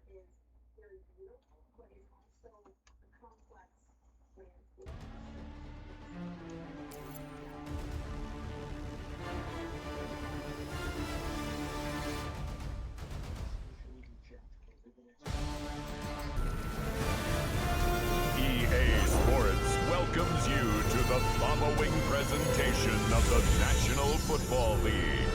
EA Sports welcomes you to the following presentation of the National Football League.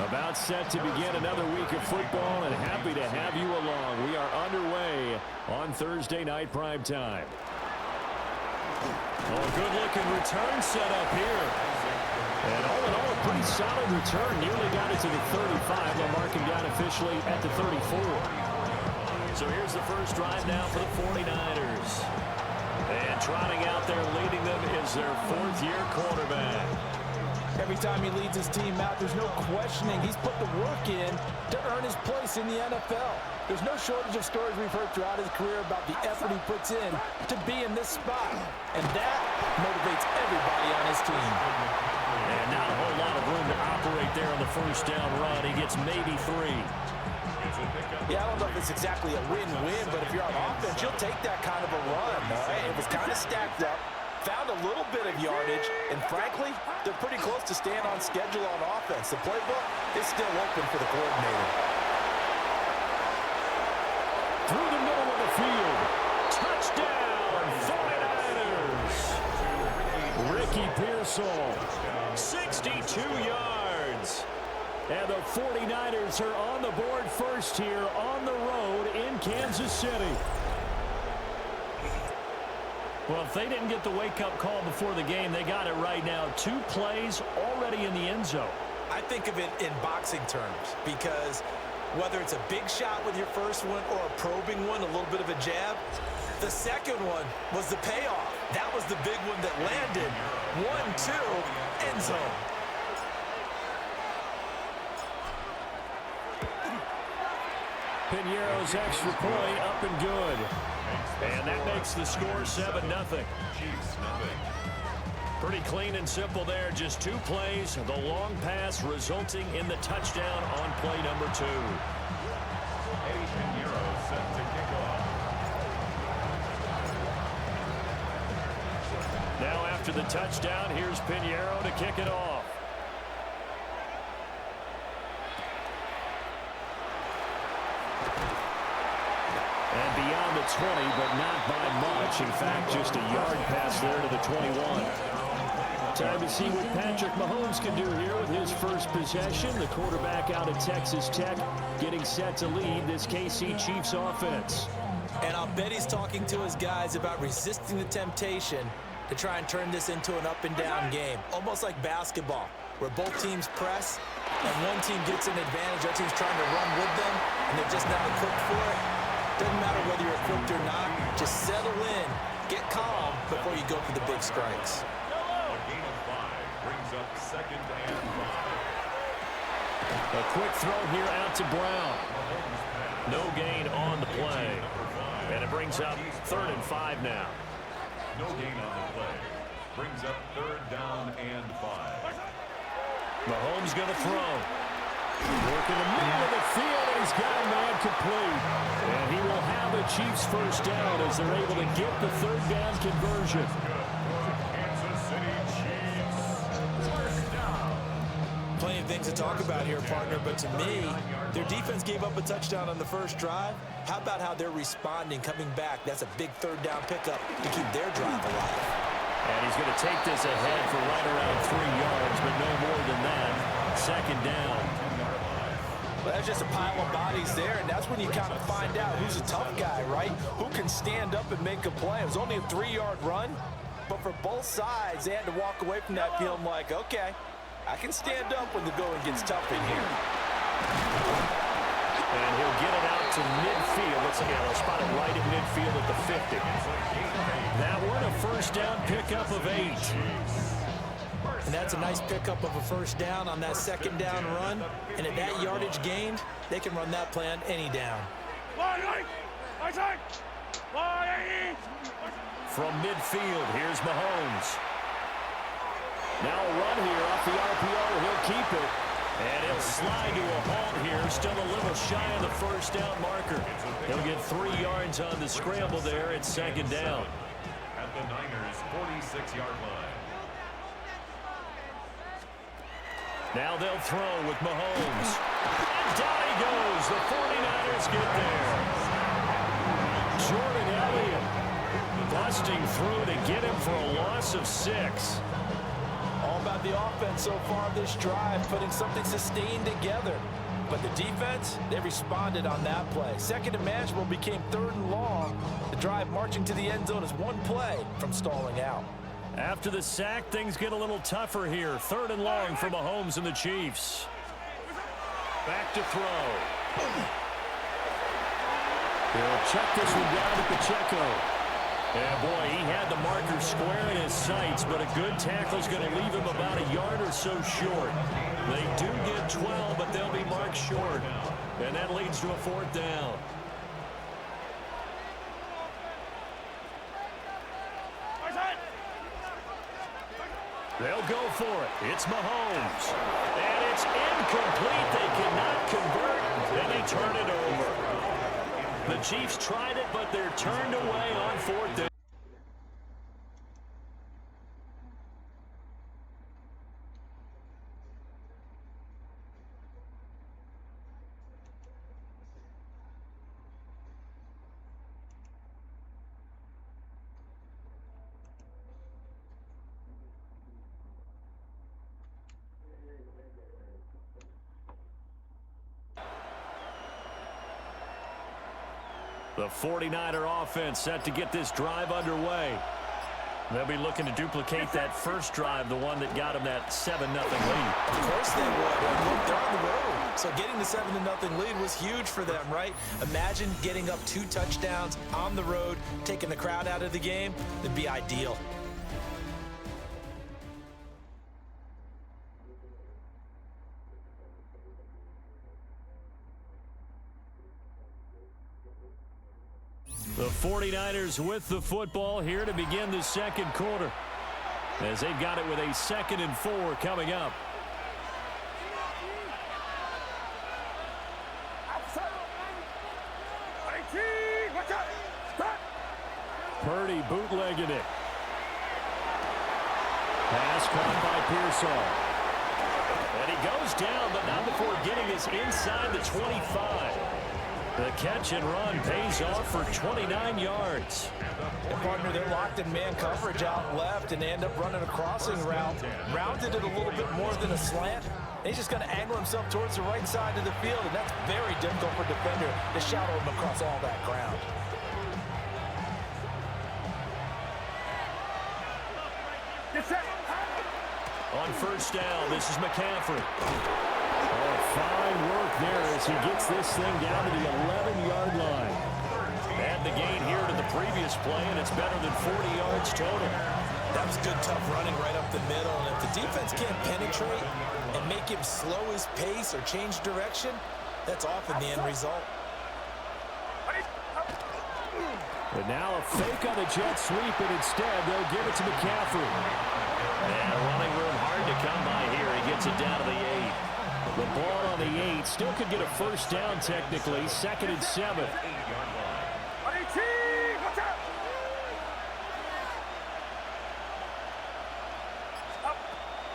About set to begin another week of football, and happy to have you along. We are underway on Thursday night primetime. Oh, good-looking return set up here. And all in all, a pretty solid return. Nearly got it to the 35. They'll mark him down officially at the 34. So here's the first drive now for the 49ers. And trotting out there leading them is their fourth-year quarterback. Every time he leads his team out, there's no questioning. He's put the work in to earn his place in the NFL. There's no shortage of stories we've heard throughout his career about the effort he puts in to be in this spot. And that motivates everybody on his team. And not a whole lot of room to operate there on the first down run. He gets maybe 3. Yeah, I don't know if it's exactly a win-win, but if you're on offense, you'll take that kind of a run. All right? It was kind of stacked up. Found a little bit of yardage, and frankly, they're pretty close to staying on schedule on offense. The playbook is still open for the coordinator. Through the middle of the field. Touchdown, 49ers. Ricky Pearsall, 62 yards. And the 49ers are on the board first here on the road in Kansas City. Well, if they didn't get the wake-up call before the game, they got it right now. 2 plays already in the end zone. I think of it in boxing terms because whether it's a big shot with your first one or a probing one, a little bit of a jab, the second one was the payoff. That was the big one that landed. 1-2, end zone. Piñeiro's extra point up and good. And that makes the score 7-0. Pretty clean and simple there. Just 2 plays. The long pass resulting in the touchdown on play number 2. Piñeiro set to kick off. Now after the touchdown, here's Piñeiro to kick it off. And beyond the 20, but not by much. In fact, just a yard pass there to the 21. Time to see what Patrick Mahomes can do here with his first possession. The quarterback out of Texas Tech getting set to lead this KC Chiefs offense. And I'll bet he's talking to his guys about resisting the temptation to try and turn this into an up-and-down game. Almost like basketball, where both teams press, and one team gets an advantage, the other team's trying to run with them, and they're just not equipped for it. Doesn't matter whether you're equipped or not. Just settle in, get calm before you go for the big strikes. A gain of 5 brings up 2nd and 5. A quick throw here out to Brown. No gain on the play. And it brings up 3rd and 5 now. No gain on the play. Brings up 3rd down and 5. Mahomes going to throw. Working the middle of the field, and he's got a man complete. And he will have the Chiefs first down as they're able to get the 3rd down conversion. Kansas City Chiefs first down. Plenty of things to talk talk about here, partner, but to me, their defense gave up a touchdown on the first drive. How about how they're responding, coming back? That's a big third down pickup to keep their drive alive. And he's going to take this ahead for right around 3 yards, but no more than that. Second down. Well, that's just a pile of bodies there, and that's when you kind of find out who's a tough guy, right? Who can stand up and make a play. It was only a 3-yard run, but for both sides, they had to walk away from that feeling like, okay, I can stand up when the going gets tough in here. And he'll get it out to midfield. Looks like he'll spot it right at midfield at the 50. That one, a first down pickup of 8. And that's a nice pickup of a first down on that second down run. And at that yardage gained, they can run that play on any down. From midfield, here's Mahomes. Now a run here off the RPO. He'll keep it. And he'll slide to a halt here. Still a little shy of the first down marker. He'll get 3 yards on the scramble there at second down. At the Niners' 46-yard line. Now they'll throw with Mahomes. And down he goes. The 49ers get there. Jordan Elliott busting through to get him for a loss of 6. All about the offense so far this drive, putting something sustained together. But the defense, they responded on that play. Second and manageable became 3rd and long. The drive marching to the end zone is one play from stalling out. After the sack, things get a little tougher here. 3rd and long for Mahomes and the Chiefs. Back to throw. He'll check this one down to Pacheco. Yeah, boy, he had the marker square in his sights, but a good tackle is going to leave him about a yard or so short. They do get 12, but they'll be marked short. And that leads to a 4th down. They'll go for it. It's Mahomes. And it's incomplete. They cannot convert, and they turn it over. The Chiefs tried it, but they're turned away on 4th down. The 49er offense set to get this drive underway. They'll be looking to duplicate that first drive, the one that got them that 7-0 lead. Of course they would. They're on the road. So getting the 7-0 lead was huge for them, right? Imagine getting up 2 touchdowns on the road, taking the crowd out of the game. That'd be ideal. The 49ers with the football here to begin the second quarter, as they've got it with a 2nd and 4 coming up. Purdy bootlegging it. Pass caught by Pearsall. And he goes down, but not before getting us inside the 25. The catch and run pays off for 29 yards. And partner, they're locked in man coverage out left and they end up running a crossing route. Rounded it a little bit more than a slant. And he's just going to angle himself towards the right side of the field, and that's very difficult for a defender to shadow him across all that ground. On first down, this is McCaffrey. Oh, fine work there as he gets this thing down to the 11-yard line. Add the gain here to the previous play, and it's better than 40 yards total. That was good, tough running right up the middle. And if the defense can't penetrate and make him slow his pace or change direction, that's often the end result. But now a fake on the jet sweep, and instead they'll give it to McCaffrey. And running room hard to come by here. He gets it down to the 8. The ball on the 8. Still could get a first down technically. 2nd and 7.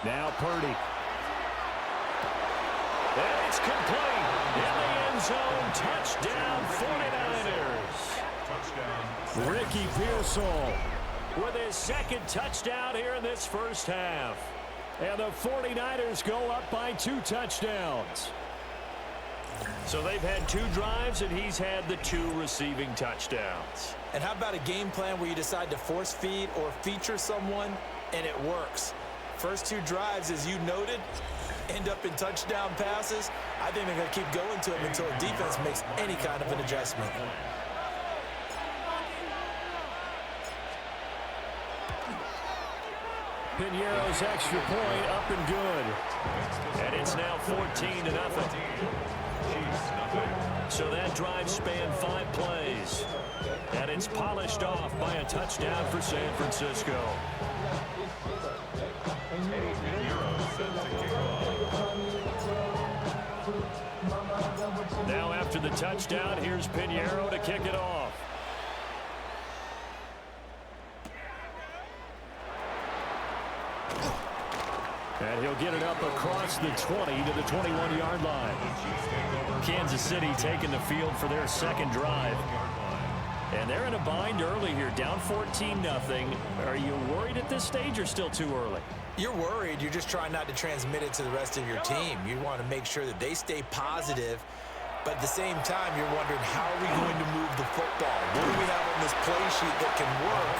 Now Purdy. It's complete. In the end zone. Touchdown, 49ers. Ricky Pearsall with his second touchdown here in this first half. And the 49ers go up by 2 touchdowns. So they've had 2 drives, and he's had the 2 receiving touchdowns. And how about a game plan where you decide to force feed or feature someone, and it works? First 2 drives, as you noted, end up in touchdown passes. I think they're going to keep going to him until the defense makes any kind of an adjustment. Piñeiro's extra point up and good. And it's now 14-0. So that drive spanned 5 plays. And it's polished off by a touchdown for San Francisco. Now after the touchdown, here's Piñeiro to kick it off. And he'll get it up across the 20 to the 21-yard line. Kansas City taking the field for their second drive. And they're in a bind early here, down 14-0. Are you worried at this stage or still too early? You're worried. You're just trying not to transmit it to the rest of your team. You want to make sure that they stay positive. But at the same time, you're wondering, how are we going to move the football? What do we have on this play sheet that can work?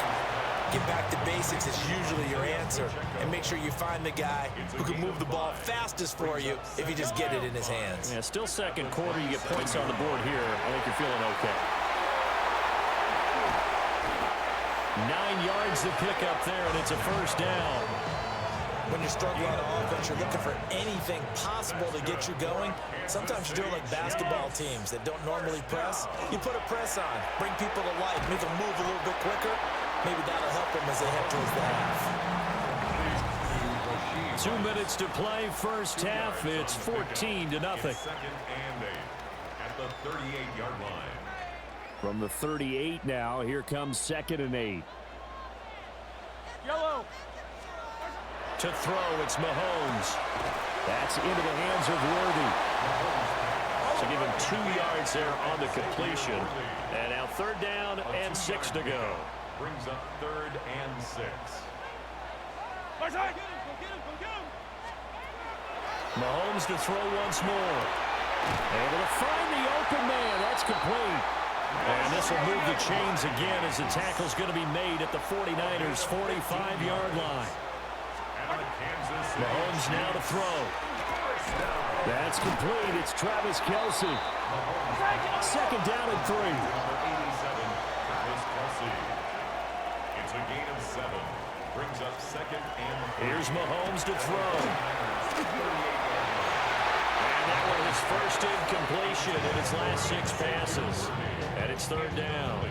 Get back to basics is usually your answer. And make sure you find the guy who can move the ball fastest for you if you just get it in his hands. Yeah, still second quarter. You get points on the board here. I think you're feeling okay. 9 yards to pick up there, and it's a first down. When you're struggling on offense, you're looking for anything possible to get you going. Sometimes you do it like basketball teams that don't normally press. You put a press on, bring people to life, make them move a little bit quicker. Maybe that'll help them as they head towards the half. 2 minutes to play, first half. It's 14-0. Second and 8 at the 38-yard line. From the 38 now, here comes 2nd and 8. Yellow. To throw, it's Mahomes. That's into the hands of Worthy. So give him 2 yards there on the completion. And now 3rd down and 6 to go. Brings up 3rd and 6. Mahomes to throw once more. Able to find the open man. That's complete. And this will move the chains again as the tackle's going to be made at the 49ers' 45-yard line. Mahomes now to throw. That's complete. It's Travis Kelce. 2nd down and 3. It's a gain of 7. Brings up 2nd and 3. Here's Mahomes to throw. And that one is first incompletion in his last 6 passes. And it's 3rd down.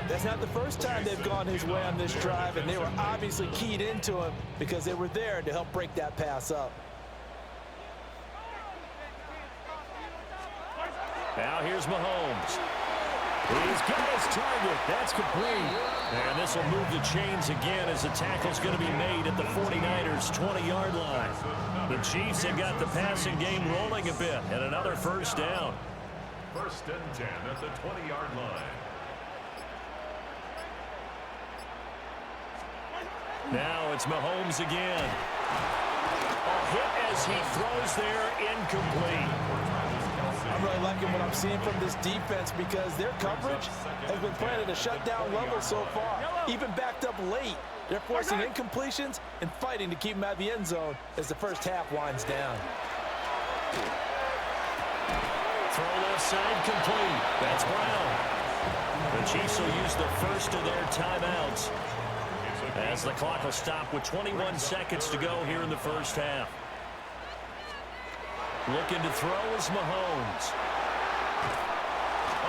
That's not the first time they've gone his way on this drive, and they were obviously keyed into him because they were there to help break that pass up. Now here's Mahomes. He's got his target. That's complete. And this will move the chains again as the tackle's going to be made at the 49ers' 20-yard line. The Chiefs have got the passing game rolling a bit, and another first down. 1st and 10 at the 20-yard line. Now it's Mahomes again. A hit as he throws there, incomplete. I'm really liking what I'm seeing from this defense because their coverage has been playing at a shutdown level so far. Even backed up late, they're forcing incompletions and fighting to keep them out of the end zone as the first half winds down. Throw left side complete. That's Brown. The Chiefs will use the first of their timeouts as the clock will stop with 21 seconds to go here in the first half. Looking to throw is Mahomes.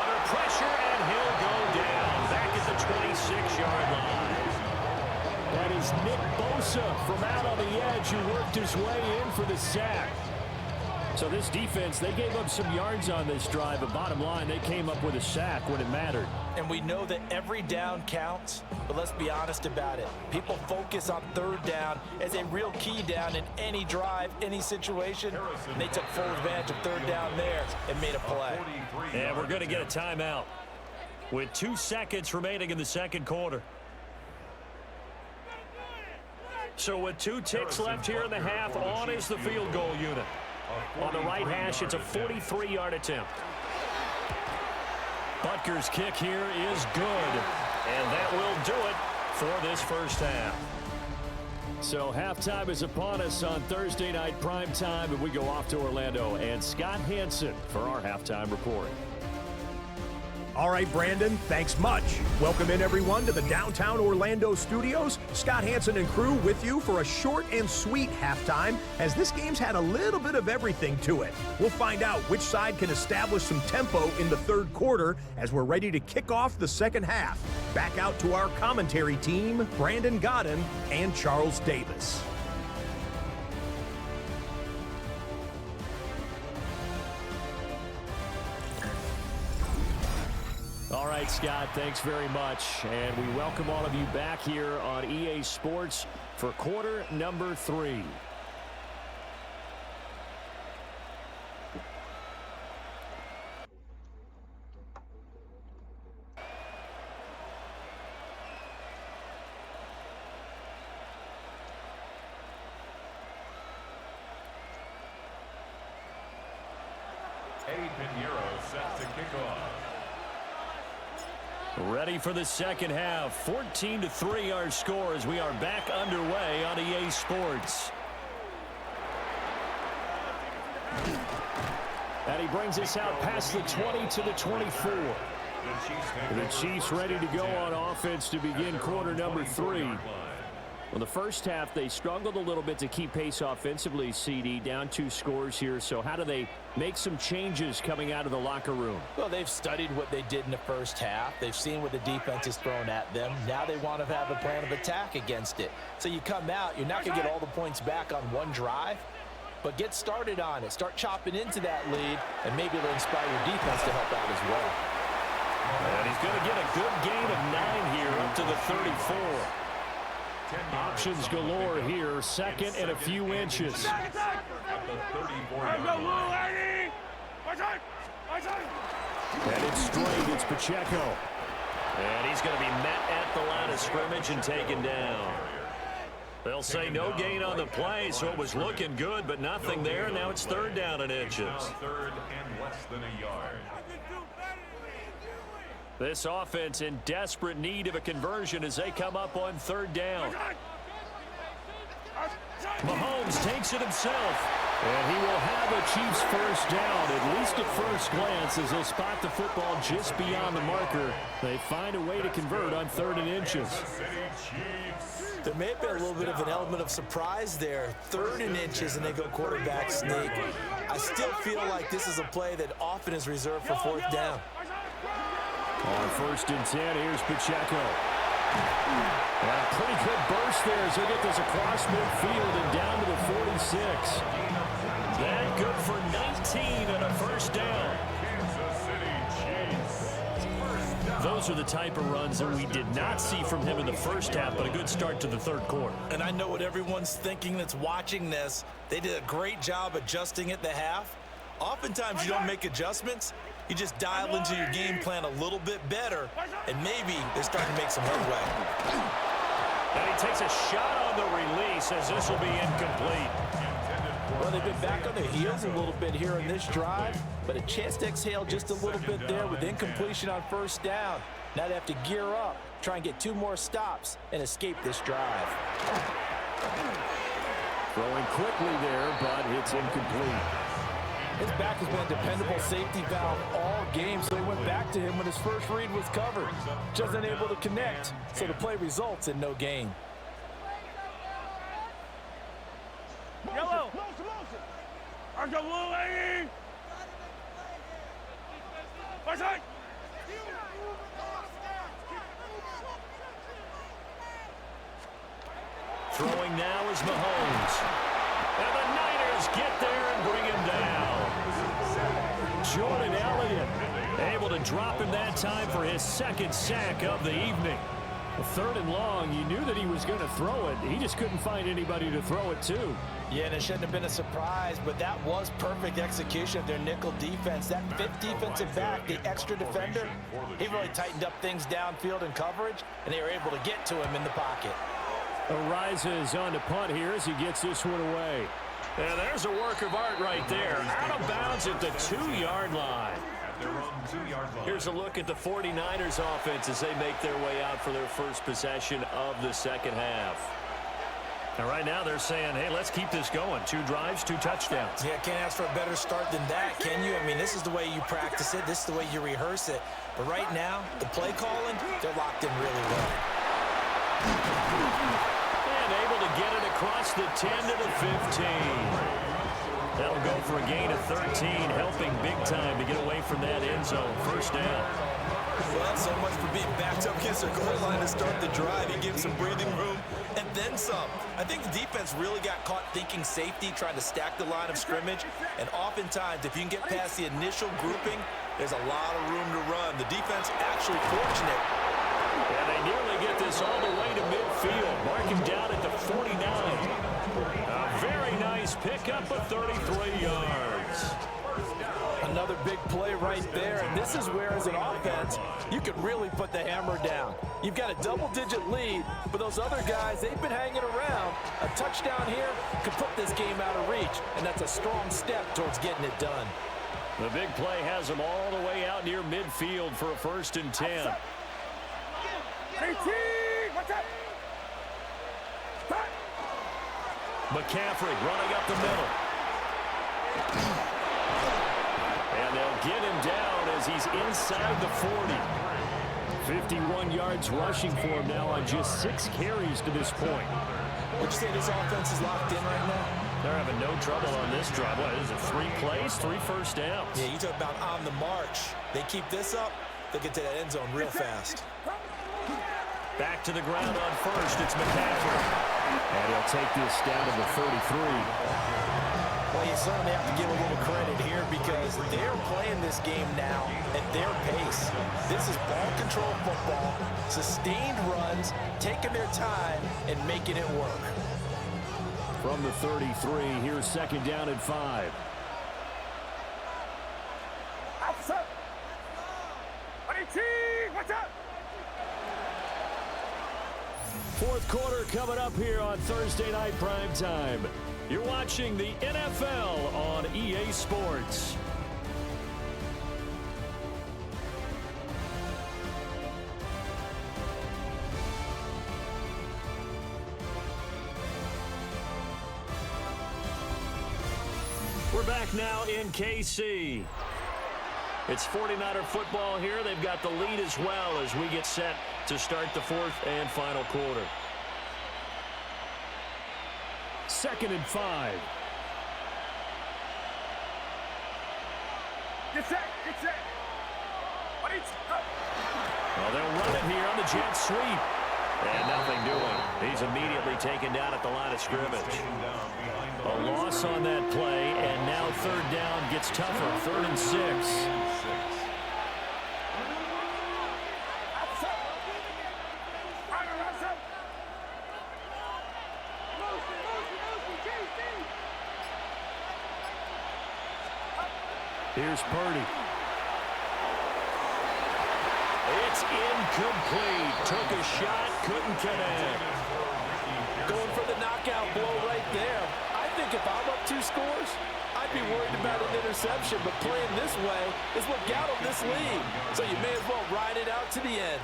Under pressure, and he'll go down back at the 26-yard line. That is Nick Bosa from out on the edge who worked his way in for the sack. So this defense, they gave up some yards on this drive, but bottom line, they came up with a sack when it mattered. And we know that every down counts, but let's be honest about it. People focus on third down as a real key down in any drive, any situation. And they took full advantage of third down there and made a play. And we're going to get a timeout with 2 seconds remaining in the second quarter. So with 2 ticks left here in the half, on is the field goal unit. On the right hash, it's a 43-yard attempt. Butker's kick here is good, and that will do it for this first half. So halftime is upon us on Thursday night primetime, and we go off to Orlando and Scott Hansen for our halftime report. All right, Brandon, thanks much. Welcome in, everyone, to the downtown Orlando studios. Scott Hansen and crew with you for a short and sweet halftime, as this game's had a little bit of everything to it. We'll find out which side can establish some tempo in the third quarter as we're ready to kick off the second half. Back out to our commentary team, Brandon Godden and Charles Davis. All right, Scott, thanks very much. And we welcome all of you back here on EA Sports for quarter number 3. Set to kick off. Ready for the second half. 14-3 our score as we are back underway on EA Sports. And he brings us out past the 20 to the 24. The Chiefs ready to go on offense to begin quarter number 3. Well, the first half, they struggled a little bit to keep pace offensively, CD, down 2 scores here. So how do they make some changes coming out of the locker room? Well, they've studied what they did in the first half. They've seen what the defense is throwing at them. Now they want to have a plan of attack against it. So you come out, you're not going to get all the points back on one drive, but get started on it. Start chopping into that lead, and maybe it'll inspire your defense to help out as well. And he's going to get a good gain of 9 here up to the 34. Options galore here, second and a few inches. At the 34-yard line. And it's straight, it's Pacheco. And he's going to be met at the line of scrimmage and taken down. They'll say no gain on the play, so it was looking good, but nothing there. Now it's third down and inches. Third and less than a yard. This offense in desperate need of a conversion as they come up on third down. Mahomes takes it himself. And he will have a Chiefs first down, at least at first glance, as they'll spot the football just beyond the marker. They find a way to convert on third and inches. There may have been a little bit of an element of surprise there. Third and inches, and they go quarterback sneak. I still feel like this is a play that often is reserved for fourth down. On first and 10, here's Pacheco. And a pretty good burst there as they get this across midfield and down to the 46. That good for 19 and a first down. Those are the type of runs that we did not see from him in the first half, but a good start to the third quarter. And I know what everyone's thinking that's watching this. They did a great job adjusting at the half. Oftentimes you don't make adjustments. You just dial into your game plan a little bit better, and maybe they're starting to make some headway. And he takes a shot on the release as this will be incomplete. Well, they've been back on their heels a little bit here in this drive, but a chance to exhale just a little bit there with incompletion on first down. Now they have to gear up, try and get 2 more stops, and escape this drive. Throwing quickly there, but it's incomplete. His back has been a dependable safety valve all game, so they went back to him when his first read was covered. Just unable to connect, so the play results in no gain. Yellow! Are you moving? Throwing now is Mahomes. And the Niners get there and bring him down. Jordan Elliott Able to drop him that time for his second sack of the evening. A 3rd and long, you knew that he was going to throw it. He just couldn't find anybody to throw it to. Yeah, and it shouldn't have been a surprise, but that was perfect execution of their nickel defense. That 5th defensive back, the extra defender, he really tightened up things downfield in coverage, and they were able to get to him in the pocket. Arises on the punt here as he gets this one away. And there's a work of art right there. Out of bounds at the 2-yard line. Here's a look at the 49ers offense as they make their way out for their first possession of the second half. And right now they're saying, hey, let's keep this going. 2 drives, 2 touchdowns. Yeah, can't ask for a better start than that, can you? I mean, this is the way you practice it. This is the way you rehearse it. But right now, the play calling, they're locked in really well. And able to get it across the 10 to the 15. That'll go for a gain of 13, helping big time to get away from that end zone. First down. Well, so much for being backed up against their goal line to start the drive. He gives some breathing room and then some. I think the defense really got caught thinking safety, trying to stack the line of scrimmage. And oftentimes, if you can get past the initial grouping, there's a lot of room to run. The defense actually fortunate. And they nearly get this all the way to midfield. Mark him down at the 49. A very nice pickup of 33 yards. Another big play right there, and this is where, as an offense, you can really put the hammer down. You've got a double-digit lead, but those other guys, they've been hanging around. A touchdown here could put this game out of reach, and that's a strong step towards getting it done. The big play has them all the way out near midfield for a 1st and 10. McCaffrey running up the middle. And they'll get him down as he's inside the 40. 51 yards rushing for him now on just 6 carries to this point. Would you say this offense is locked in right now? They're having no trouble on this drive. What is it, 3 plays, 3 first downs? Yeah, you talk about on the march. They keep this up, they'll get to that end zone real fast. Back to the ground on first, it's McCaffrey. And he'll take this down to the 33. Well, you certainly have to give a little credit here because they're playing this game now at their pace. This is ball control football, sustained runs, taking their time and making it work. From the 33, here's 2nd down and 5. What's up? 4th quarter coming up here on Thursday Night Primetime. You're watching the NFL on EA Sports. We're back now in KC. It's 49er football here. They've got the lead as well as we get set to start the 4th and final quarter. 2nd and 5. Get set, get set. Well, they'll run it here on the jet sweep. And nothing doing. He's immediately taken down at the line of scrimmage. A loss on that play, and now 3rd down gets tougher. 3rd and 6. Here's Purdy. It's incomplete. Took a shot, couldn't connect. Going for the knockout blow right there. I think if I'm up 2 scores, I'd be worried about an interception, but playing this way is what got them this lead. So you may as well ride it out to the end.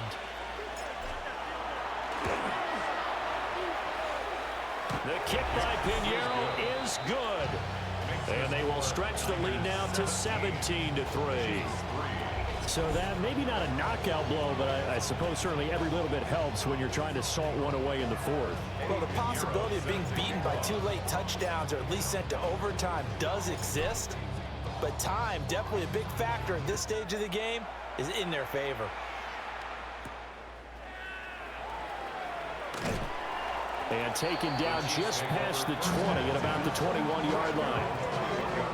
The kick by Pinheiro is good. And they will stretch the lead now to 17-3. So that maybe not a knockout blow, but I suppose certainly every little bit helps when you're trying to salt one away in the 4th. Well, the possibility of being beaten by 2 late touchdowns or at least sent to overtime does exist. But time, definitely a big factor at this stage of the game, is in their favor. And taken down just past the 20 at about the 21-yard line.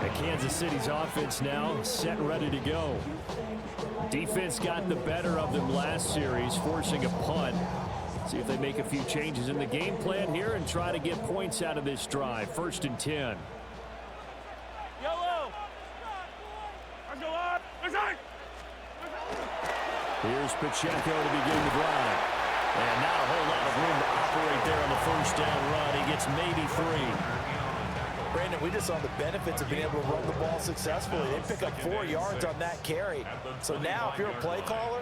And Kansas City's offense now set and ready to go. Defense got the better of them last series, forcing a punt. See if they make a few changes in the game plan here and try to get points out of this drive. 1st and 10. Yellow. Let's go on. Let's go. Here's Pacheco to begin the drive. And not a whole lot of room to operate there on the 1st down run. He gets maybe 3. Brandon, we just saw the benefits of being able to run the ball successfully. They pick up 4 yards on that carry. So now if you're a play caller,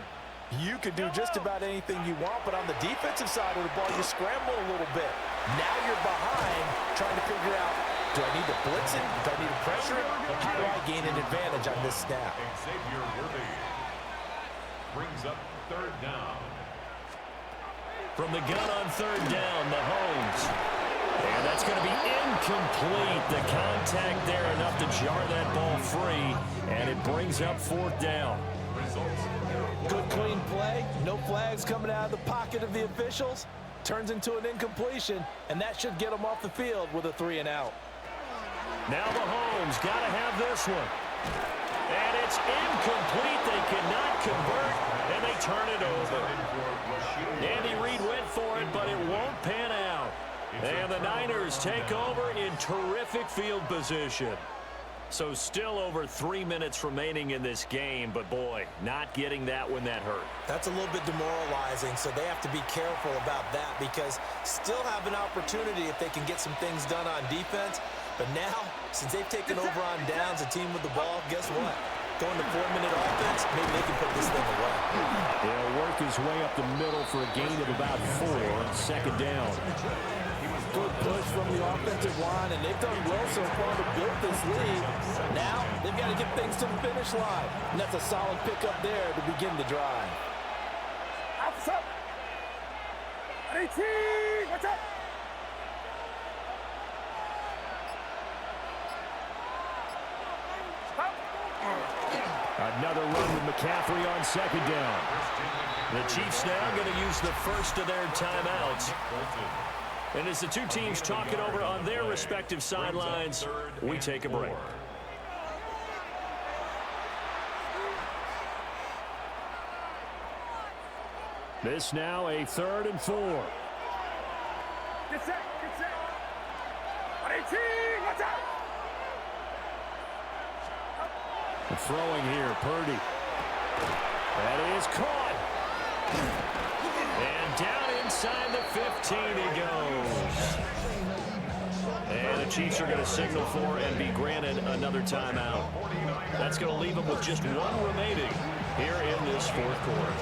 you can do just about anything you want, but on the defensive side of the ball, you scramble a little bit. Now you're behind, trying to figure out, do I need to blitz him? Do I need to pressure him? How do I gain an advantage on this snap? Xavier Worthy brings up 3rd down. From the gun on 3rd down, Mahomes. And that's going to be incomplete. The contact there enough to jar that ball free, and it brings up 4th down. Good clean play, no flags coming out of the pocket of the officials. Turns into an incompletion, and that should get them off the field with a 3 and out. Now Mahomes got to have this one. And it's incomplete. They cannot convert, and they turn it over. Andy Reid went for it, but it won't pan out. And the Niners take over in terrific field position. So still over 3 minutes remaining in this game, but boy, not getting that when that hurt. That's a little bit demoralizing, so they have to be careful about that because still have an opportunity if they can get some things done on defense. But now, since they've taken over on downs, a team with the ball, guess what? Going to 4-minute offense, maybe they can put this thing away. He'll work his way up the middle for a gain of about 4 on 2nd down. Good push from the offensive line, and they've done well so far to build this lead. Now, they've got to get things to the finish line, and that's a solid pickup there to begin the drive. Outside. 18. What's up? Another run with McCaffrey on 2nd down. The Chiefs now going to use the first of their timeouts. And as the two teams talk it over on their respective sidelines, we take a break. This now a 3rd and 4. Get set. Get set. 18. What's up? The throwing here, Purdy. That is caught. And down inside the 15 he goes. And the Chiefs are going to signal for and be granted another timeout. That's going to leave them with just 1 remaining here in this 4th quarter.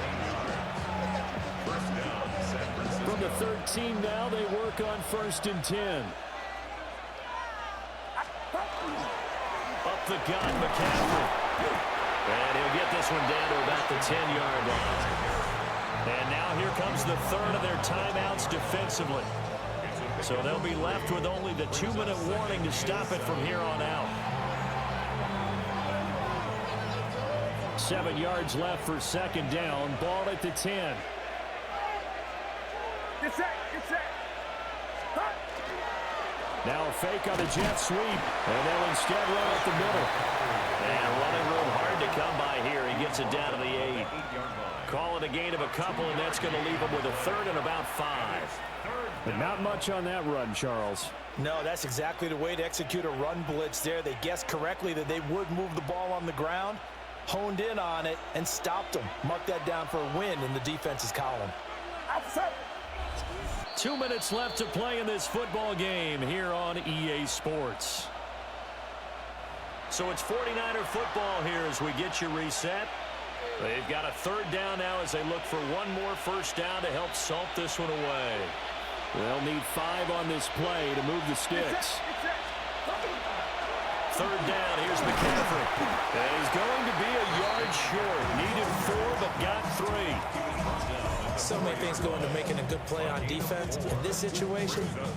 From the 13 now, they work on 1st and 10. Up the gun, McCaffrey. And he'll get this one down to about the 10-yard line. And now here comes the 3rd of their timeouts defensively. So they'll be left with only the 2-minute warning to stop it from here on out. 7 yards left for 2nd down. Ball at the 10. Get set. Get set. Cut. Now a fake on the jet sweep. And they'll instead run up the middle. And running room hard to come by here. He gets it down to the 8. Call it a gain of a couple, and that's going to leave him with a 3rd and about 5. But not much on that run, Charles. No, that's exactly the way to execute a run blitz there. They guessed correctly that they would move the ball on the ground, honed in on it, and stopped them. Mark that down for a win in the defense's column. Outside. 2 minutes left to play in this football game here on EA Sports. So it's 49er football here as we get you reset. They've got a 3rd down now as they look for 1 more 1st down to help salt this one away. They'll need 5 on this play to move the sticks. 3rd down, here's McCaffrey. And he's going to be a yard short. Needed 4, but got 3. So many things go into making a good play on defense. In this situation,